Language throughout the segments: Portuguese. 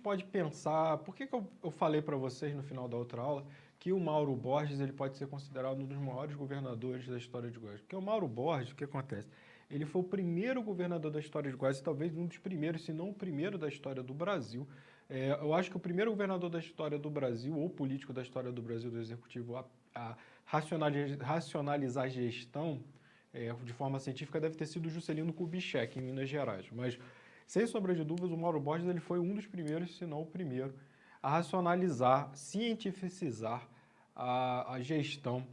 pode pensar... Por que eu falei para vocês no final da outra aula que o Mauro Borges ele pode ser considerado um dos maiores governadores da história de Goiás? Porque o Mauro Borges, o que acontece? Ele foi o primeiro governador da história de Goiás, e talvez um dos primeiros, se não o primeiro da história do Brasil. Eu acho que o primeiro governador da história do Brasil, ou político da história do Brasil, do Executivo, a racionalizar a gestão de forma científica deve ter sido o Juscelino Kubitschek, em Minas Gerais. Mas, sem sombra de dúvidas, o Mauro Borges ele foi um dos primeiros, se não o primeiro, a racionalizar, cientificizar a gestão,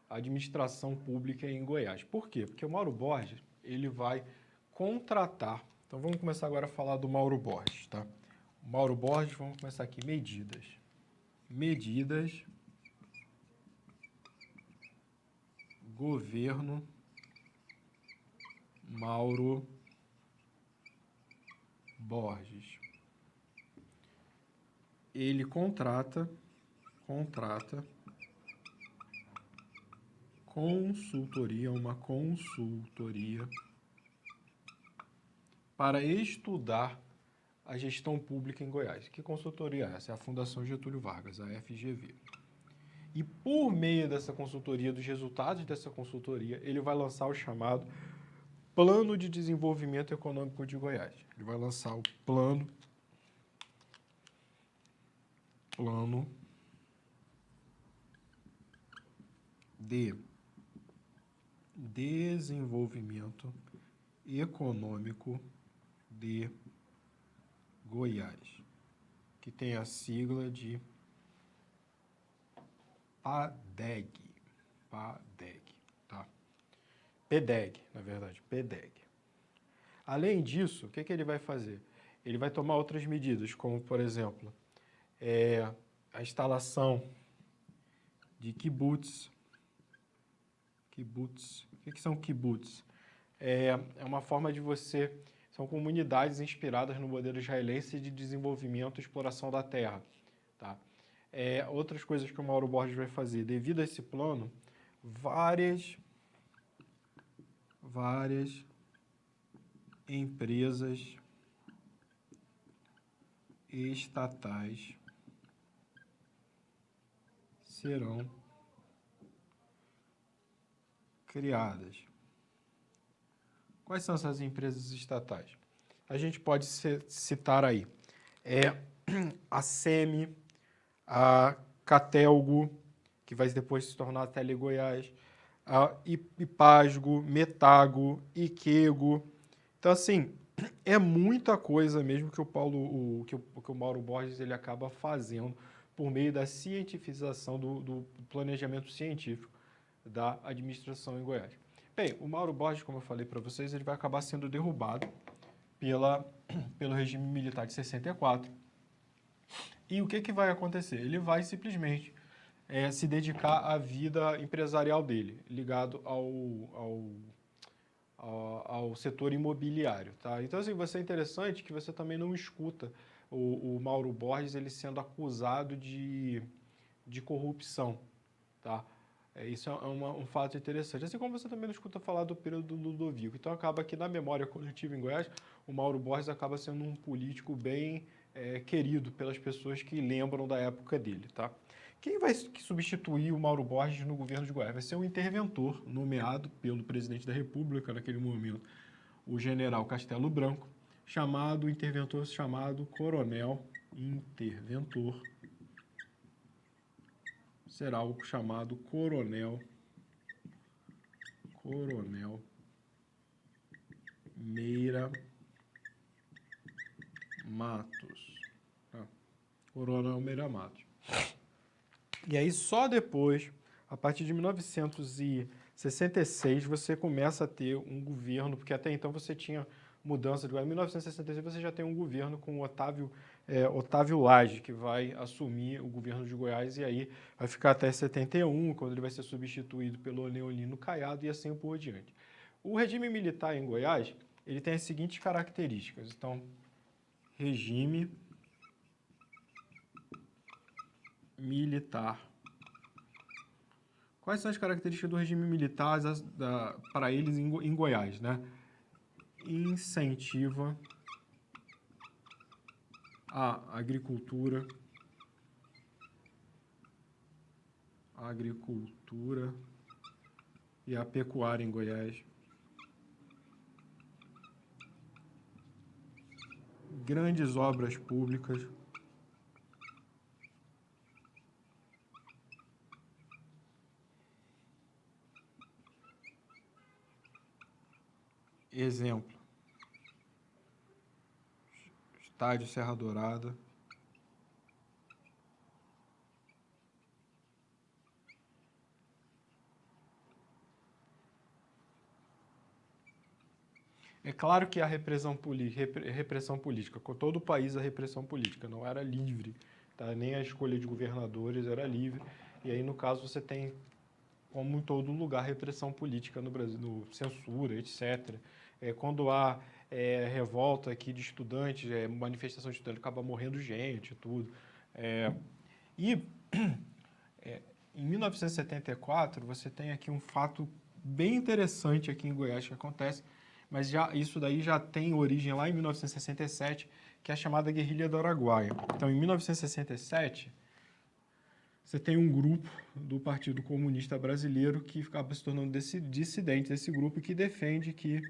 a administração pública em Goiás. Por quê? Porque o Mauro Borges ele vai contratar... Então, vamos começar agora a falar do Mauro Borges, tá? O Mauro Borges, vamos começar aqui, medidas. Medidas, governo, Mauro Borges. Ele contrata consultoria, uma consultoria para estudar a gestão pública em Goiás. Que consultoria é essa? É a Fundação Getúlio Vargas, a FGV. E por meio dessa consultoria, dos resultados dessa consultoria, ele vai lançar o chamado Plano de Desenvolvimento Econômico de Goiás. Ele vai lançar o Plano de Desenvolvimento Econômico de Goiás, que tem a sigla de PADEG, tá? PDEG, na verdade, PDEG. Além disso, o que ele vai fazer? Ele vai tomar outras medidas, como, por exemplo, a instalação de kibbutz. Kibbutz. O que são kibbutz? É uma forma de você... São comunidades inspiradas no modelo israelense de desenvolvimento e exploração da terra, tá? Outras coisas que o Mauro Borges vai fazer. Devido a esse plano, várias empresas estatais serão criadas. Quais são essas empresas estatais? A gente pode citar aí a SEMI, a Catelgo, que vai depois se tornar a Telegoiás, a Ipasgo, Metago, Iquego. Então, assim, é muita coisa mesmo que o Mauro Borges ele acaba fazendo por meio da cientificação do planejamento científico da administração em Goiás. Bem, o Mauro Borges, como eu falei para vocês, ele vai acabar sendo derrubado pelo regime militar de 64. E o que vai acontecer? Ele vai simplesmente se dedicar à vida empresarial dele, ligado ao setor imobiliário, tá? Então, assim, vai ser interessante que você também não escuta o Mauro Borges ele sendo acusado de corrupção, tá? Isso é um fato interessante. Assim como você também não escuta falar do período do Ludovico. Então, acaba que na memória coletiva em Goiás, o Mauro Borges acaba sendo um político bem querido pelas pessoas que lembram da época dele, tá? Quem vai substituir o Mauro Borges no governo de Goiás? Vai ser um interventor nomeado pelo presidente da República naquele momento, o general Castelo Branco, chamado Coronel Interventor. Será o chamado Coronel Meira Matos. Tá? Coronel Meira Matos. E aí só depois, a partir de 1966, você começa a ter um governo, porque até então você tinha mudança de governo. Em 1966 você já tem um governo com Otávio Lage, que vai assumir o governo de Goiás, e aí vai ficar até 71, quando ele vai ser substituído pelo Leonino Caiado, e assim por diante. O regime militar em Goiás, ele tem as seguintes características. Então, regime militar. Quais são as características do regime militar para eles em Goiás, né? Incentiva a agricultura e a pecuária em Goiás. Grandes obras públicas. Exemplo. Estádio Serra Dourada. É claro que há repressão política, com todo o país a repressão política, não era livre, tá? Nem a escolha de governadores era livre, e aí no caso você tem, como em todo lugar, repressão política no Brasil, censura, etc. Quando há revolta aqui de estudantes, manifestação de estudantes, acaba morrendo gente, tudo. Em 1974, você tem aqui um fato bem interessante aqui em Goiás que acontece, mas isso daí já tem origem lá em 1967, que é a chamada Guerrilha do Araguaia. Então, em 1967, você tem um grupo do Partido Comunista Brasileiro que acaba se tornando dissidente desse grupo, que defende que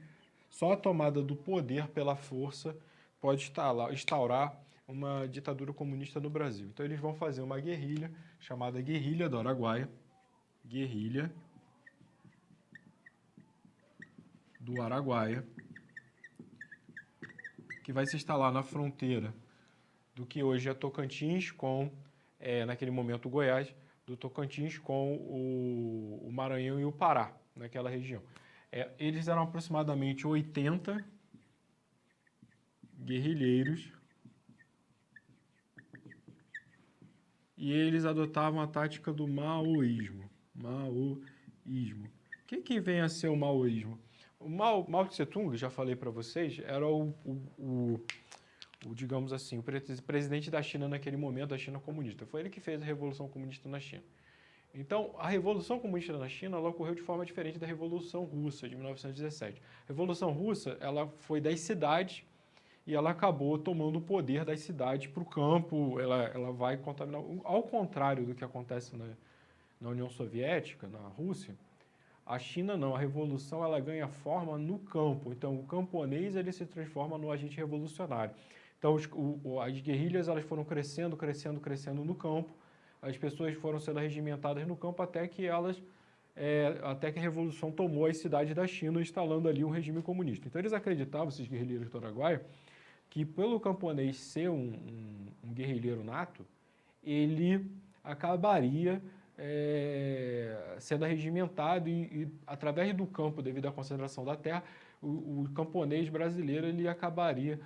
só a tomada do poder pela força pode instaurar uma ditadura comunista no Brasil. Então, eles vão fazer uma guerrilha chamada Guerrilha do Araguaia. Guerrilha do Araguaia, que vai se instalar na fronteira do que hoje é Tocantins com, naquele momento, Goiás, do Tocantins com o Maranhão e o Pará, naquela região. Eles eram aproximadamente 80 guerrilheiros e eles adotavam a tática do maoísmo. Maoísmo. O que vem a ser o maoísmo? O Mao Tse-tung, já falei para vocês, era digamos assim, o presidente da China naquele momento, da China comunista. Foi ele que fez a Revolução Comunista na China. Então, a Revolução Comunista na China, ela ocorreu de forma diferente da Revolução Russa, de 1917. A Revolução Russa, ela foi das cidades e ela acabou tomando o poder das cidades para o campo, ela vai contaminar. Ao contrário do que acontece na União Soviética, na Rússia, a China não, a revolução ela ganha forma no campo. Então, o camponês ele se transforma no agente revolucionário. Então, as guerrilhas elas foram crescendo no campo. As pessoas foram sendo regimentadas no campo até que a revolução tomou as cidades da China, instalando ali um regime comunista. Então, eles acreditavam, esses guerrilheiros do Araguaia, que pelo camponês ser um guerrilheiro nato, ele acabaria sendo arregimentado e através do campo, devido à concentração da terra, o camponês brasileiro ele acabaria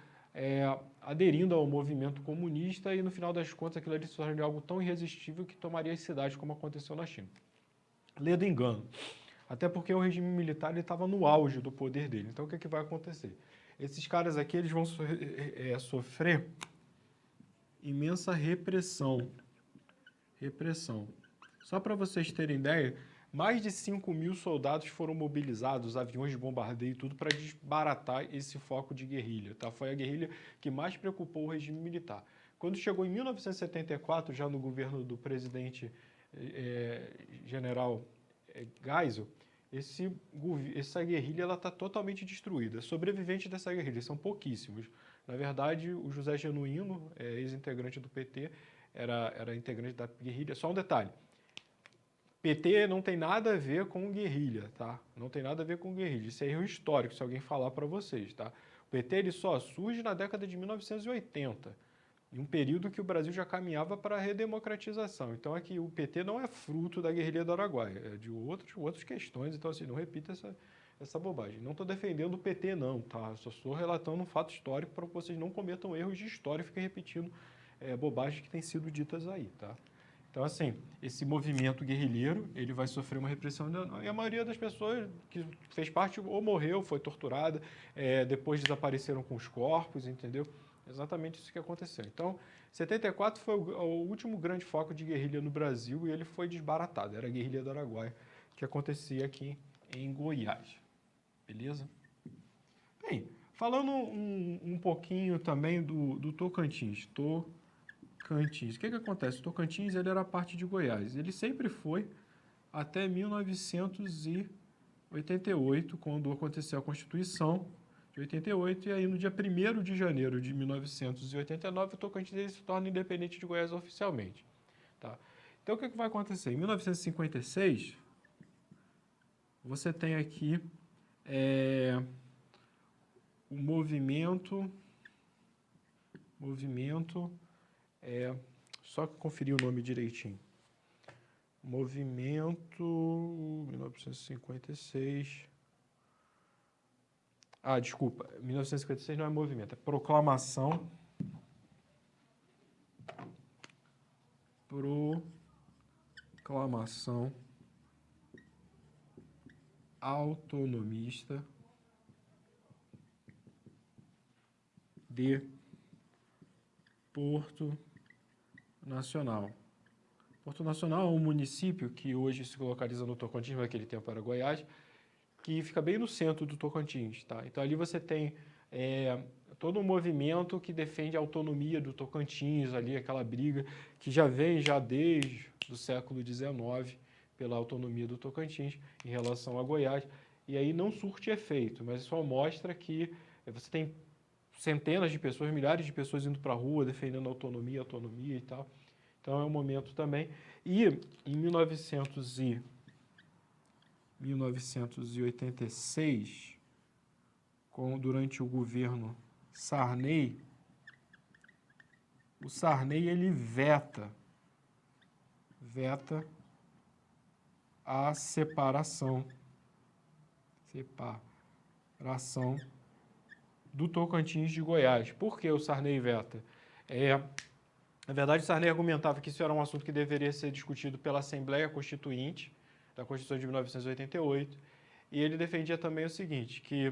aderindo ao movimento comunista e, no final das contas, aquilo ali se tornaria algo tão irresistível que tomaria as cidades, como aconteceu na China. Lê do engano. Até porque o regime militar estava no auge do poder dele. Então, o que vai acontecer? Esses caras aqui eles vão sofrer imensa repressão. Só para vocês terem ideia, mais de 5.000 soldados foram mobilizados, aviões de bombardeio e tudo, para desbaratar esse foco de guerrilha. Tá? Foi a guerrilha que mais preocupou o regime militar. Quando chegou em 1974, já no governo do presidente general Geisel, essa guerrilha está totalmente destruída. Sobreviventes dessa guerrilha são pouquíssimos. Na verdade, o José Genuíno, ex-integrante do PT, era integrante da guerrilha. Só um detalhe. PT não tem nada a ver com guerrilha, tá? Não tem nada a ver com guerrilha. Isso é erro histórico, se alguém falar para vocês, tá? O PT ele só surge na década de 1980, em um período que o Brasil já caminhava para a redemocratização. Então, aqui o PT não é fruto da guerrilha do Araguaia, é de outras questões. Então, assim, não repita essa bobagem. Não estou defendendo o PT, não, tá? Só estou relatando um fato histórico para que vocês não cometam erros de história e fiquem repetindo bobagens que têm sido ditas aí, tá? Então, assim, esse movimento guerrilheiro, ele vai sofrer uma repressão e a maioria das pessoas que fez parte ou morreu, foi torturada, depois desapareceram com os corpos, entendeu? Exatamente isso que aconteceu. Então, 74 foi o último grande foco de guerrilha no Brasil e ele foi desbaratado. Era a guerrilha do Araguaia, que acontecia aqui em Goiás. Beleza? Bem, Falando um pouquinho também do Tocantins. Tocantins. O que acontece? O Tocantins ele era parte de Goiás. Ele sempre foi até 1988, quando aconteceu a Constituição de 88, e aí no dia 1º de janeiro de 1989, o Tocantins ele se torna independente de Goiás oficialmente. Tá? Então, o que vai acontecer? Em 1956, você tem aqui o movimento, só conferir o nome direitinho. Movimento 1956. Desculpa, 1956 não é movimento, é proclamação. Proclamação autonomista de Porto Nacional. Porto Nacional é um município que hoje se localiza no Tocantins, mas naquele tempo era Goiás, que fica bem no centro do Tocantins. Tá? Então ali você tem todo um movimento que defende a autonomia do Tocantins, ali aquela briga que já vem desde o século XIX pela autonomia do Tocantins em relação a Goiás, e aí não surte efeito, mas só mostra que você tem centenas de pessoas, milhares de pessoas indo para a rua defendendo a autonomia e tal. Então é um momento também. E em 1986, durante o governo Sarney, o Sarney ele veta a separação do Tocantins de Goiás. Por que o Sarney veta? Na verdade, o Sarney argumentava que isso era um assunto que deveria ser discutido pela Assembleia Constituinte, da Constituição de 1988, e ele defendia também o seguinte, que,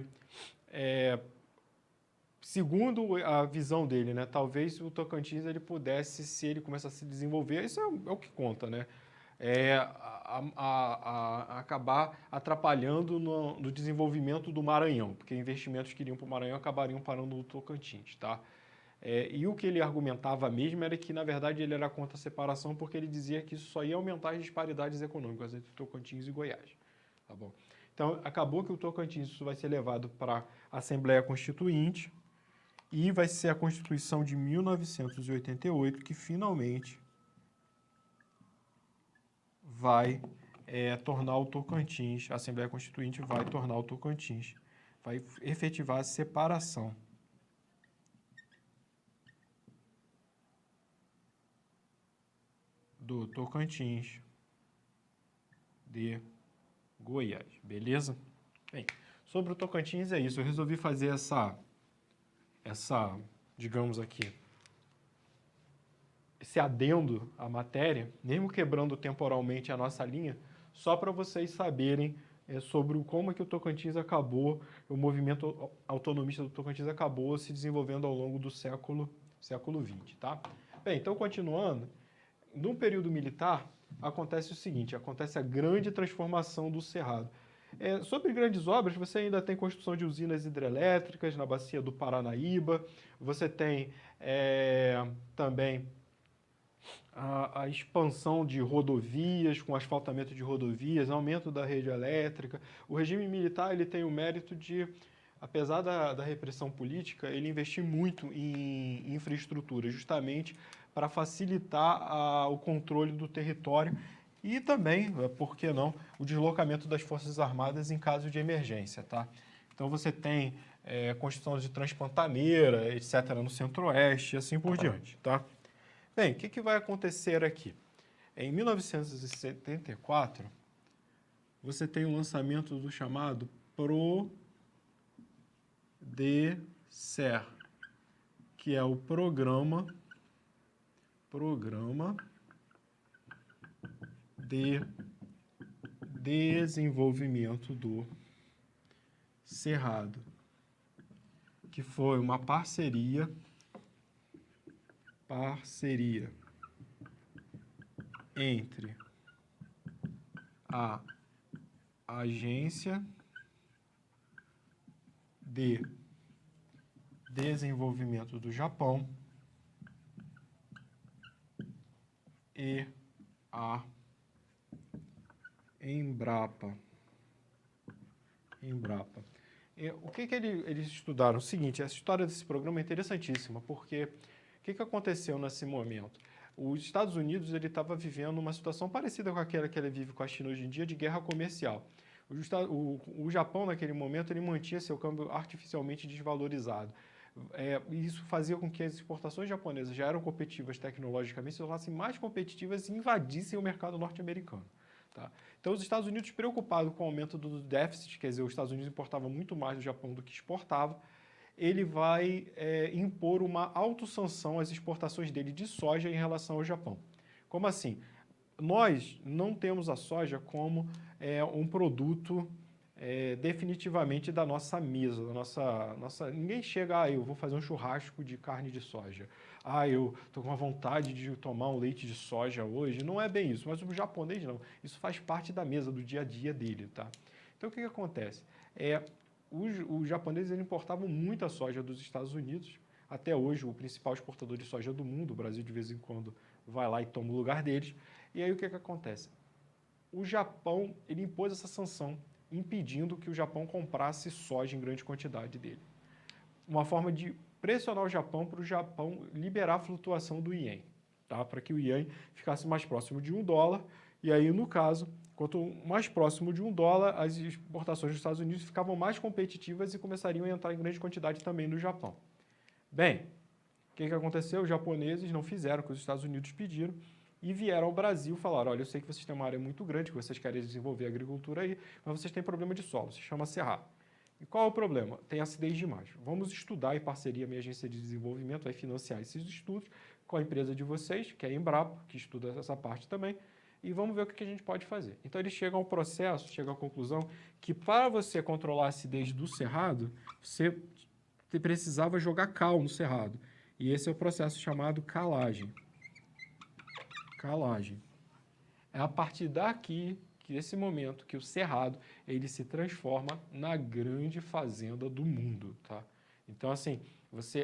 segundo a visão dele, né, talvez o Tocantins ele pudesse, se ele começar a se desenvolver, isso é o que conta, né, acabar atrapalhando no desenvolvimento do Maranhão, porque investimentos que iriam para o Maranhão acabariam parando no Tocantins, tá? E o que ele argumentava mesmo era que, na verdade, ele era contra a separação porque ele dizia que isso só ia aumentar as disparidades econômicas entre Tocantins e Goiás. Tá bom? Então, acabou que o Tocantins isso vai ser levado para a Assembleia Constituinte e vai ser a Constituição de 1988 que finalmente vai tornar o Tocantins, a Assembleia Constituinte vai tornar o Tocantins, vai efetivar a separação do Tocantins de Goiás, beleza? Bem, sobre o Tocantins é isso, eu resolvi fazer essa digamos aqui, esse adendo à matéria, mesmo quebrando temporalmente a nossa linha, só para vocês saberem sobre como é que o Tocantins acabou, o movimento autonomista do Tocantins acabou se desenvolvendo ao longo do século XX, tá? Bem, então continuando, no período militar, acontece o seguinte, acontece a grande transformação do Cerrado. Sobre grandes obras, você ainda tem construção de usinas hidrelétricas na bacia do Paranaíba, você tem também a expansão de rodovias, com asfaltamento de rodovias, aumento da rede elétrica. O regime militar ele tem o mérito de, apesar da repressão política, ele investir muito em infraestrutura, justamente para facilitar o controle do território e também, por que não, o deslocamento das Forças Armadas em caso de emergência, tá? Então você tem construção de transpantaneira, etc., no Centro-Oeste e assim por diante, tá? Bem, o que vai acontecer aqui? Em 1974, você tem o lançamento do chamado PRODESER, que é o Programa de Desenvolvimento do Cerrado, que foi uma parceria entre a Agência de Desenvolvimento do Japão e a Embrapa. E o que eles estudaram? O seguinte, essa história desse programa é interessantíssima, porque o que aconteceu nesse momento? Os Estados Unidos estava vivendo uma situação parecida com aquela que ele vive com a China hoje em dia, de guerra comercial. O Japão, naquele momento, ele mantinha seu câmbio artificialmente desvalorizado. Isso fazia com que as exportações japonesas já eram competitivas tecnologicamente, se tornassem mais competitivas e invadissem o mercado norte-americano. Tá? Então, os Estados Unidos, preocupados com o aumento do déficit, quer dizer, os Estados Unidos importavam muito mais do Japão do que exportava, ele vai impor uma autossanção às exportações dele de soja em relação ao Japão. Como assim? Nós não temos a soja como um produto definitivamente da nossa mesa, ninguém chega, eu vou fazer um churrasco de carne de soja. Eu estou com uma vontade de tomar um leite de soja hoje. Não é bem isso, mas o japonês não. Isso faz parte da mesa, do dia a dia dele, tá? Então, o que acontece? Os japoneses importavam muita soja dos Estados Unidos. Até hoje, o principal exportador de soja do mundo. O Brasil, de vez em quando, vai lá e toma o lugar deles. E aí, o que acontece? O Japão ele impôs essa sanção, impedindo que o Japão comprasse soja em grande quantidade dele. Uma forma de pressionar o Japão para o Japão liberar a flutuação do ien, tá? Para que o ien ficasse mais próximo de $1. E aí, no caso, quanto mais próximo de $1, as exportações dos Estados Unidos ficavam mais competitivas e começariam a entrar em grande quantidade também no Japão. Bem, o que aconteceu? Os japoneses não fizeram o que os Estados Unidos pediram e vieram ao Brasil e falaram, olha, eu sei que vocês têm uma área muito grande, que vocês querem desenvolver a agricultura aí, mas vocês têm problema de solo, se chama cerrado. E qual é o problema? Tem acidez demais. Vamos estudar em parceria, a minha agência de desenvolvimento vai financiar esses estudos com a empresa de vocês, que é a Embrapa, que estuda essa parte também, e vamos ver o que a gente pode fazer. Então, eles chegam ao processo, chegam à conclusão que para você controlar a acidez do cerrado, você precisava jogar cal no cerrado. E esse é o processo chamado calagem. É a partir daqui, desse momento, que o cerrado ele se transforma na grande fazenda do mundo, tá? Então, assim,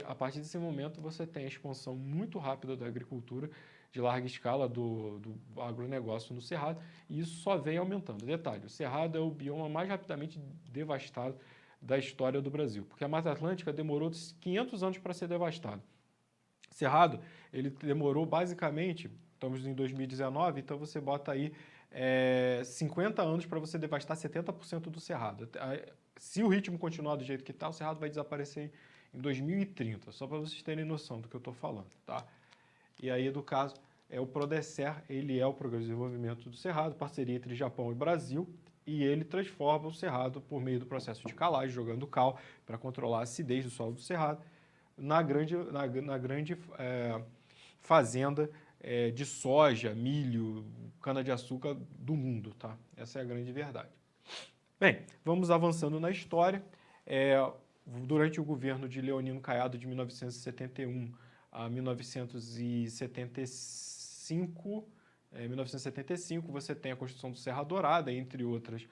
a partir desse momento, você tem a expansão muito rápida da agricultura de larga escala do agronegócio no cerrado, e isso só vem aumentando. Detalhe, o cerrado é o bioma mais rapidamente devastado da história do Brasil, porque a Mata Atlântica demorou 500 anos para ser devastada. O cerrado, ele demorou basicamente, estamos em 2019, então você bota aí 50 anos para você devastar 70% do cerrado. Se o ritmo continuar do jeito que está, o cerrado vai desaparecer em 2030, só para vocês terem noção do que eu estou falando, tá? E aí, do caso, o Prodecer, ele é o Programa de Desenvolvimento do Cerrado, parceria entre Japão e Brasil, e ele transforma o cerrado por meio do processo de calagem, jogando cal para controlar a acidez do solo do cerrado, na grande fazenda de soja, milho, cana-de-açúcar do mundo, tá? Essa é a grande verdade. Bem, vamos avançando na história. Durante o governo de Leonino Caiado, de 1971 a 1975, você tem a Constituição do Serra Dourada, entre outras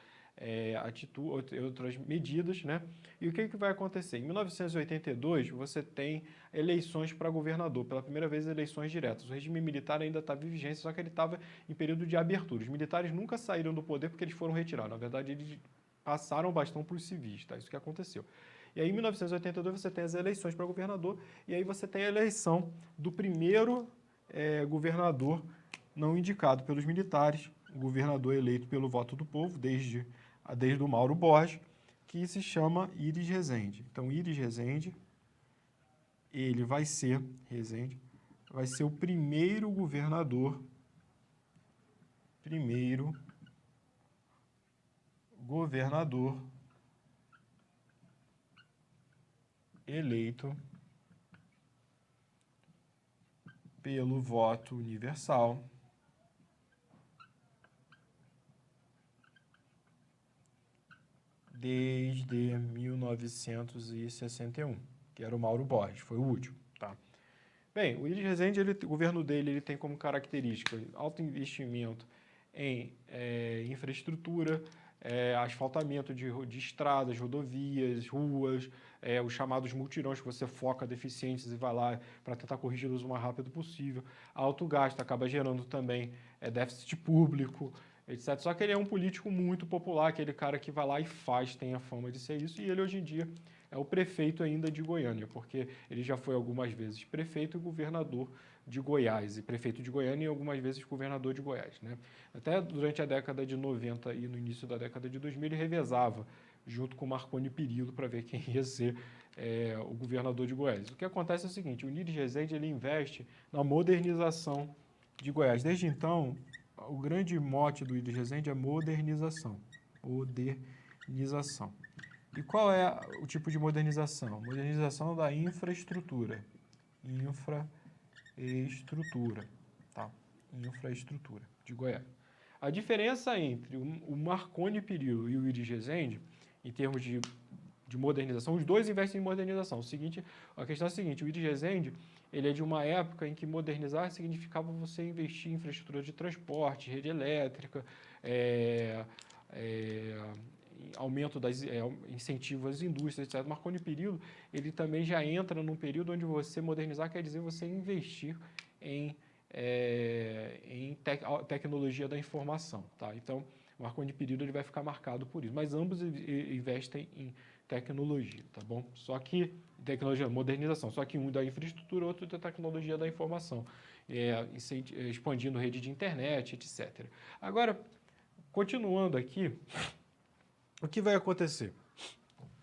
outras medidas, né? E o que vai acontecer? Em 1982, você tem eleições para governador, pela primeira vez eleições diretas. O regime militar ainda estava em vigência, só que ele estava em período de abertura. Os militares nunca saíram do poder porque eles foram retirados. Na verdade, eles passaram o bastão para os civis, tá? Isso que aconteceu. E aí, em 1982, você tem as eleições para governador, e aí você tem a eleição do primeiro governador não indicado pelos militares, o governador eleito pelo voto do povo, desde o Mauro Borges, que se chama Iris Rezende. Então, Iris Rezende, ele vai ser o primeiro governador eleito pelo voto universal desde 1961, que era o Mauro Borges, foi o último, tá? Bem, o Iris Rezende, o governo dele tem como característica alto investimento em infraestrutura, asfaltamento de estradas, rodovias, ruas, os chamados multirões que você foca deficientes e vai lá para tentar corrigi-los o mais rápido possível. Alto gasto acaba gerando também déficit público, etc. Só que ele é um político muito popular, aquele cara que vai lá e faz, tem a fama de ser isso, e ele hoje em dia é o prefeito ainda de Goiânia, porque ele já foi algumas vezes prefeito e governador de Goiás, e prefeito de Goiânia e algumas vezes governador de Goiás, né? Até durante a década de 90 e no início da década de 2000 ele revezava junto com Marconi Perillo para ver quem ia ser o governador de Goiás. O que acontece é o seguinte, o Nides Rezende ele investe na modernização de Goiás. Desde então, o grande mote do Nides Rezende é modernização. Modernização. E qual é o tipo de modernização? Modernização da infraestrutura. Infraestrutura, tá? Infraestrutura de Goiás. A diferença entre o Marconi Perillo e o Nides Rezende, em termos de modernização, os dois investem em modernização. A questão é a seguinte, o Nides Rezende, ele é de uma época em que modernizar significava você investir em infraestrutura de transporte, rede elétrica, aumento das incentivos às indústrias, etc. Marconi Perillo, ele também já entra num período onde você modernizar quer dizer você investir em tecnologia da informação, tá? Então, Marconi Perillo ele vai ficar marcado por isso, mas ambos investem em tecnologia, tá bom? Só que tecnologia, modernização, só que um da infraestrutura, outro da tecnologia da informação, expandindo rede de internet, etc. Agora, continuando aqui, o que vai acontecer?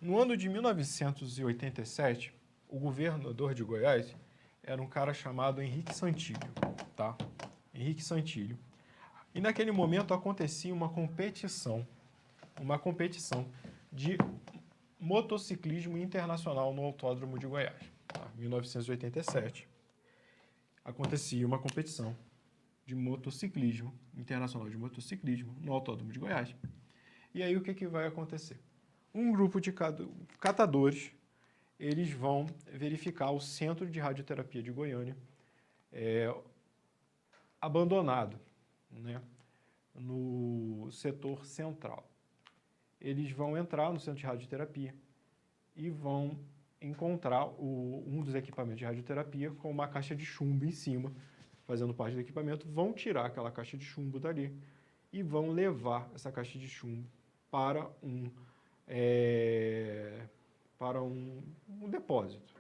No ano de 1987, o governador de Goiás era um cara chamado Henrique Santillo, tá? Henrique Santillo. E naquele momento acontecia uma competição de motociclismo internacional no Autódromo de Goiás. Tá? Em 1987, acontecia uma competição de motociclismo, internacional de motociclismo, no Autódromo de Goiás. E aí o que vai acontecer? Um grupo de catadores, eles vão verificar o Centro de Radioterapia de Goiânia abandonado, né, no setor central. Eles vão entrar no Centro de Radioterapia e vão encontrar um dos equipamentos de radioterapia com uma caixa de chumbo em cima, fazendo parte do equipamento, vão tirar aquela caixa de chumbo dali e vão levar essa caixa de chumbo para um depósito.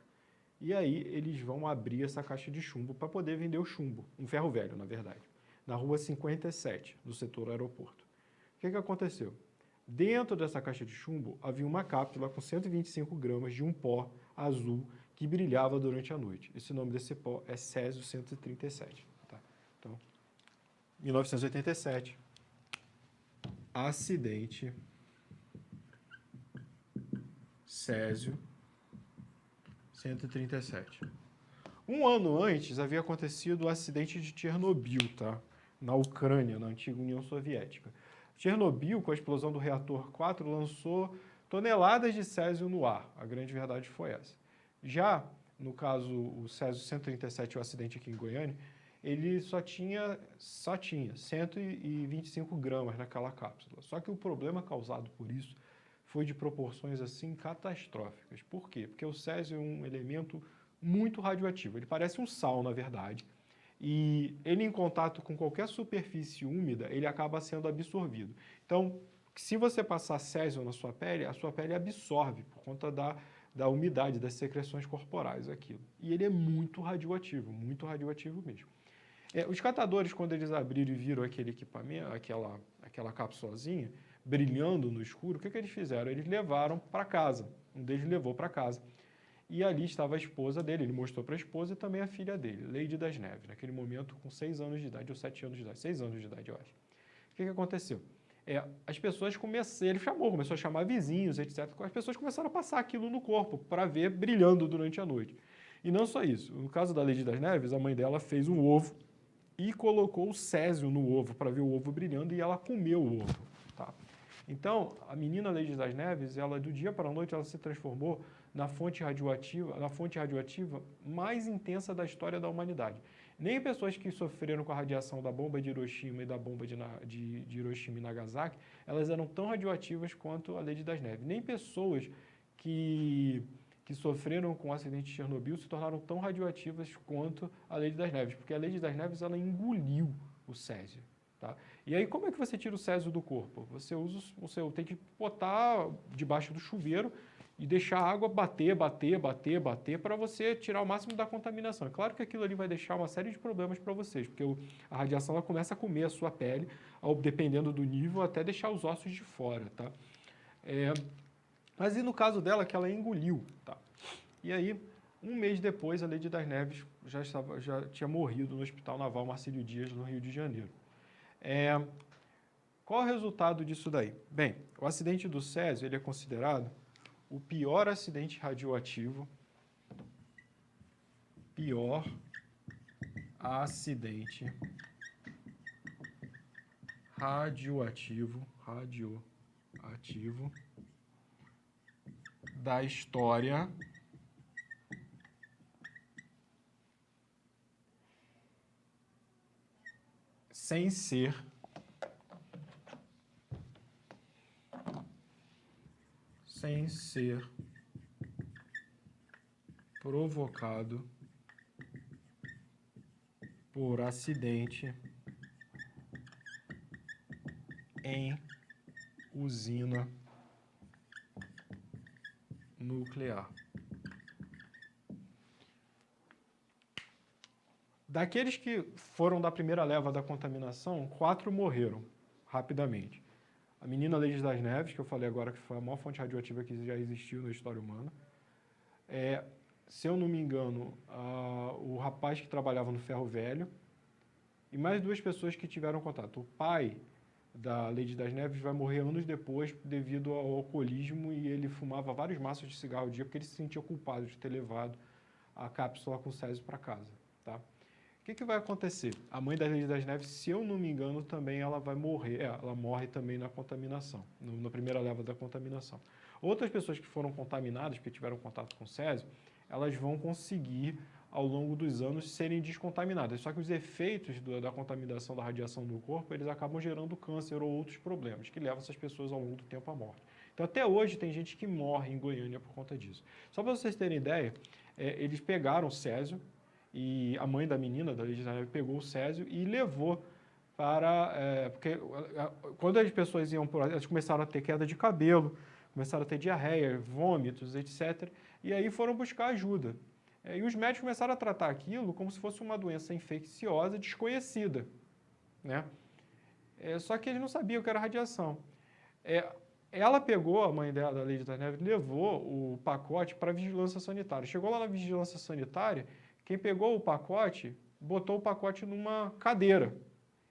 E aí eles vão abrir essa caixa de chumbo para poder vender o chumbo, um ferro velho, na verdade, na rua 57, do setor aeroporto. O que aconteceu? Dentro dessa caixa de chumbo havia uma cápsula com 125 gramas de um pó azul que brilhava durante a noite. Esse nome desse pó é Césio 137. Tá? Então, 1987, acidente Césio 137. Um ano antes havia acontecido o acidente de Chernobyl, tá? Na Ucrânia, na antiga União Soviética. Chernobyl, com a explosão do reator 4, lançou toneladas de césio no ar. A grande verdade foi essa. Já, no caso, o Césio 137, o acidente aqui em Goiânia, ele só tinha 125 gramas naquela cápsula. Só que o problema causado por isso foi de proporções assim catastróficas. Por quê? Porque o césio é um elemento muito radioativo. Ele parece um sal, na verdade, e ele em contato com qualquer superfície úmida, ele acaba sendo absorvido. Então, se você passar césio na sua pele, a sua pele absorve por conta da umidade, das secreções corporais, aquilo. E ele é muito radioativo mesmo. Os catadores, quando eles abriram e viram aquele equipamento, aquela cápsulazinha, brilhando no escuro, o que eles fizeram? Eles levaram para casa, um deles levou para casa. E ali estava a esposa dele, ele mostrou para a esposa e também a filha dele, Leide das Neves, naquele momento com 6 anos de idade, ou 7 anos de idade, 6 anos de idade, eu acho. O que aconteceu? As pessoas começou a chamar vizinhos, etc. As pessoas começaram a passar aquilo no corpo para ver brilhando durante a noite. E não só isso, no caso da Leide das Neves, a mãe dela fez um ovo e colocou o césio no ovo para ver o ovo brilhando e ela comeu o ovo. Tá? Então, a menina Leide das Neves, ela do dia para a noite, ela se transformou na fonte radioativa mais intensa da história da humanidade. nem pessoas que sofreram com a radiação da bomba de Hiroshima e da bomba de Hiroshima e Nagasaki, elas eram tão radioativas quanto a Lady das Neves. Nem pessoas que sofreram com o acidente de Chernobyl se tornaram tão radioativas quanto a Lady das Neves, porque a Lady das Neves ela engoliu o césio. Tá? E aí, como é que você tira o césio do corpo? Você tem que botar debaixo do chuveiro e deixar a água bater para você tirar o máximo da contaminação. É claro que aquilo ali vai deixar uma série de problemas para vocês, porque a radiação ela começa a comer a sua pele, dependendo do nível, até deixar os ossos de fora. Tá? Mas e no caso dela, que ela engoliu. Tá? E aí, um mês depois, a Lady das Neves já tinha morrido no Hospital Naval Marcílio Dias, no Rio de Janeiro. Qual é o resultado disso daí? Bem, o acidente do césio ele é considerado o pior acidente radioativo, da história sem ser provocado por acidente em usina nuclear. Daqueles que foram da primeira leva da contaminação, 4 morreram rapidamente. A menina Lady das Neves, que eu falei agora que foi a maior fonte radioativa que já existiu na história humana. Se eu não me engano, o rapaz que trabalhava no ferro velho e mais 2 pessoas que tiveram contato. O pai da Lady das Neves vai morrer anos depois devido ao alcoolismo e ele fumava vários maços de cigarro ao dia porque ele se sentia culpado de ter levado a cápsula com césio para casa. Tá? O que vai acontecer? A mãe da Lady das Neves, se eu não me engano, também ela vai morrer. Ela morre também na contaminação, na primeira leva da contaminação. Outras pessoas que foram contaminadas, porque tiveram contato com césio, elas vão conseguir, ao longo dos anos, serem descontaminadas. Só que os efeitos da contaminação da radiação no corpo, eles acabam gerando câncer ou outros problemas, que levam essas pessoas ao longo do tempo à morte. Então, até hoje, tem gente que morre em Goiânia por conta disso. Só para vocês terem ideia, eles pegaram o césio, e a mãe da menina, da Lady das Neves, pegou o césio e levou para... porque quando as pessoas iam por... elas começaram a ter queda de cabelo, começaram a ter diarreia, vômitos, etc. E aí foram buscar ajuda. E os médicos começaram a tratar aquilo como se fosse uma doença infecciosa desconhecida. Né? Só que eles não sabiam que era radiação. Ela pegou, a mãe dela, da Lady das Neves, levou o pacote para a vigilância sanitária. Chegou lá na vigilância sanitária, quem pegou o pacote, botou o pacote numa cadeira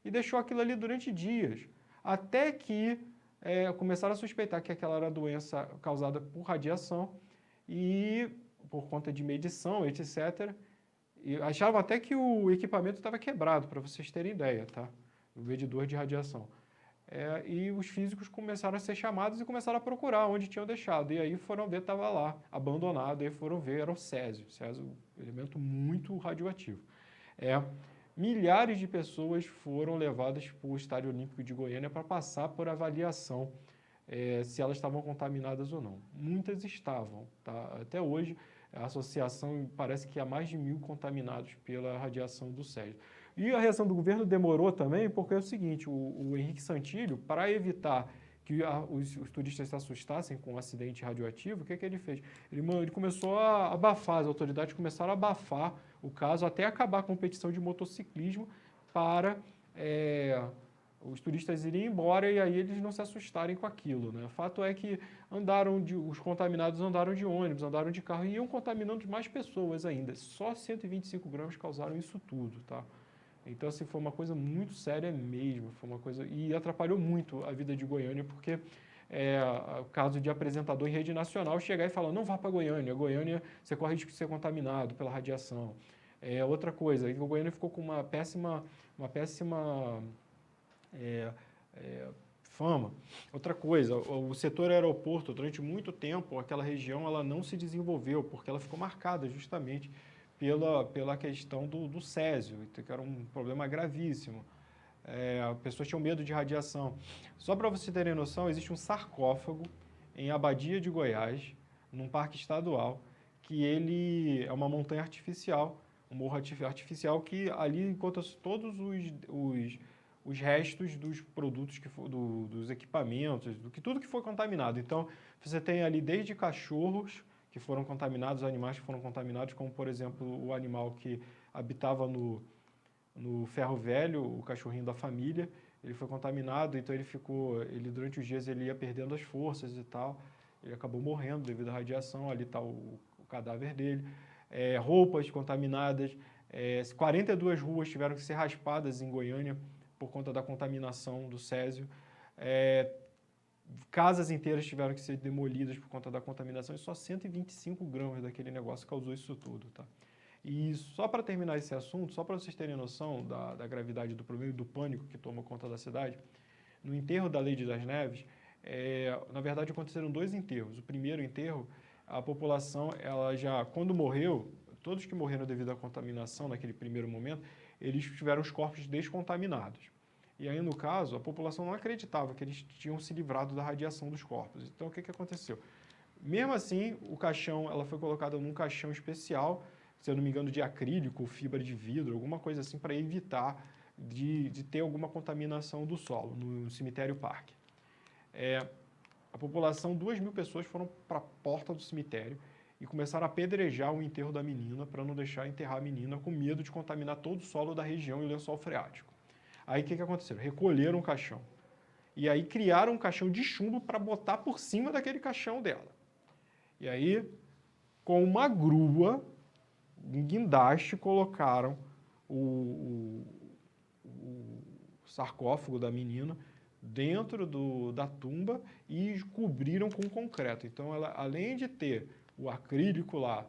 e deixou aquilo ali durante dias, até que começaram a suspeitar que aquela era doença causada por radiação e por conta de medição, etc. E achavam até que o equipamento estava quebrado, para vocês terem ideia, tá? O medidor de radiação. E os físicos começaram a ser chamados e começaram a procurar onde tinham deixado. E aí foram ver, estava lá, abandonado, e aí foram ver, era o césio. Césio, elemento muito radioativo. Milhares de pessoas foram levadas para o Estádio Olímpico de Goiânia para passar por avaliação se elas estavam contaminadas ou não. Muitas estavam. Tá? Até hoje, a associação parece que há mais de 1.000 contaminados pela radiação do césio. E a reação do governo demorou também, porque é o seguinte, o Henrique Santillo, para evitar que os turistas se assustassem com o acidente radioativo, o que ele fez? Ele começou a abafar, as autoridades começaram a abafar o caso até acabar a competição de motociclismo para os turistas irem embora e aí eles não se assustarem com aquilo. Né? O fato é que os contaminados andaram de ônibus, andaram de carro e iam contaminando mais pessoas ainda. Só 125 gramas causaram isso tudo, tá? Então, assim, foi uma coisa muito séria mesmo, foi uma coisa... E atrapalhou muito a vida de Goiânia, porque o caso de apresentador em rede nacional chegar e falar, não vá para Goiânia, você corre risco de ser contaminado pela radiação. Outra coisa, o Goiânia ficou com uma péssima fama. Outra coisa, o setor aeroporto, durante muito tempo, aquela região ela não se desenvolveu, porque ela ficou marcada justamente pela questão do césio, que era um problema gravíssimo. As pessoas tinham medo de radiação. Só para vocês terem noção, existe um sarcófago em Abadia de Goiás, num parque estadual, que ele é uma montanha artificial, um morro artificial que ali encontra todos os restos dos produtos, dos equipamentos, tudo que foi contaminado. Então, você tem ali desde cachorros que foram contaminados, animais que foram contaminados, como, por exemplo, o animal que habitava no ferro velho, o cachorrinho da família, ele foi contaminado, então ele durante os dias ele ia perdendo as forças e tal, ele acabou morrendo devido à radiação, ali está o cadáver dele. Roupas contaminadas, 42 ruas tiveram que ser raspadas em Goiânia por conta da contaminação do césio. Casas inteiras tiveram que ser demolidas por conta da contaminação e só 125 gramas daquele negócio causou isso tudo, tá? E só para terminar esse assunto, só para vocês terem noção da gravidade do problema e do pânico que toma conta da cidade, no enterro da Lady das Neves, na verdade aconteceram 2 enterros. O primeiro enterro, a população, ela já, quando morreu, todos que morreram devido à contaminação naquele primeiro momento, eles tiveram os corpos descontaminados. E aí, no caso, a população não acreditava que eles tinham se livrado da radiação dos corpos. Então, o que aconteceu? Mesmo assim, o caixão, ela foi colocada num caixão especial, se eu não me engano, de acrílico, fibra de vidro, alguma coisa assim, para evitar de ter alguma contaminação do solo no cemitério parque. A população, 2.000 pessoas foram para a porta do cemitério e começaram a apedrejar o enterro da menina para não deixar enterrar a menina com medo de contaminar todo o solo da região e o lençol freático. Aí o que aconteceu? Recolheram o caixão. E aí criaram um caixão de chumbo para botar por cima daquele caixão dela. E aí, com uma grua, um guindaste, colocaram o sarcófago da menina dentro da tumba e cobriram com concreto. Então, ela, além de ter o acrílico lá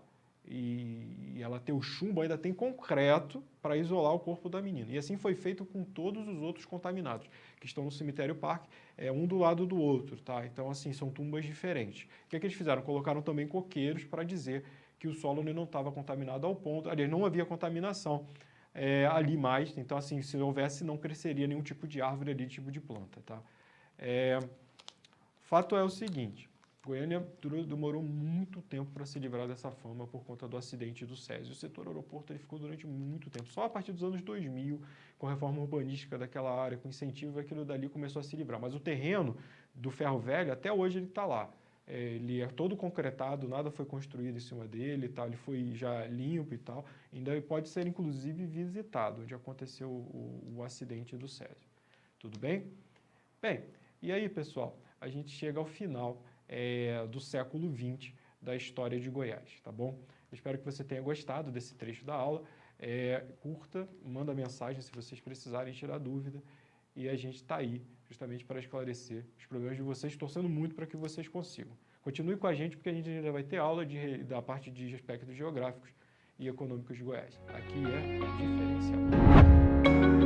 e ela ter o chumbo, ainda tem concreto para isolar o corpo da menina. E assim foi feito com todos os outros contaminados, que estão no cemitério parque, um do lado do outro, tá? Então, assim, são tumbas diferentes. O que eles fizeram? Colocaram também coqueiros para dizer que o solo não estava contaminado ao ponto, aliás, não havia contaminação ali mais, então, assim, se houvesse, não cresceria nenhum tipo de árvore ali, tipo de planta, tá? Fato é o seguinte, Goiânia demorou muito tempo para se livrar dessa fama por conta do acidente do césio. O setor aeroporto ele ficou durante muito tempo. Só a partir dos anos 2000, com a reforma urbanística daquela área, com incentivo, aquilo dali começou a se livrar. Mas o terreno do ferro velho, até hoje ele está lá. Ele é todo concretado, nada foi construído em cima dele, tá? Ele foi já limpo e tal. Ainda pode ser, inclusive, visitado, onde aconteceu o acidente do césio. Tudo bem? Bem, e aí, pessoal, a gente chega ao final do século XX da história de Goiás, tá bom? Eu espero que você tenha gostado desse trecho da aula. Curta, manda mensagem se vocês precisarem tirar dúvida e a gente está aí justamente para esclarecer os problemas de vocês, torcendo muito para que vocês consigam. Continue com a gente porque a gente ainda vai ter aula da parte de aspectos geográficos e econômicos de Goiás. Aqui é diferencial.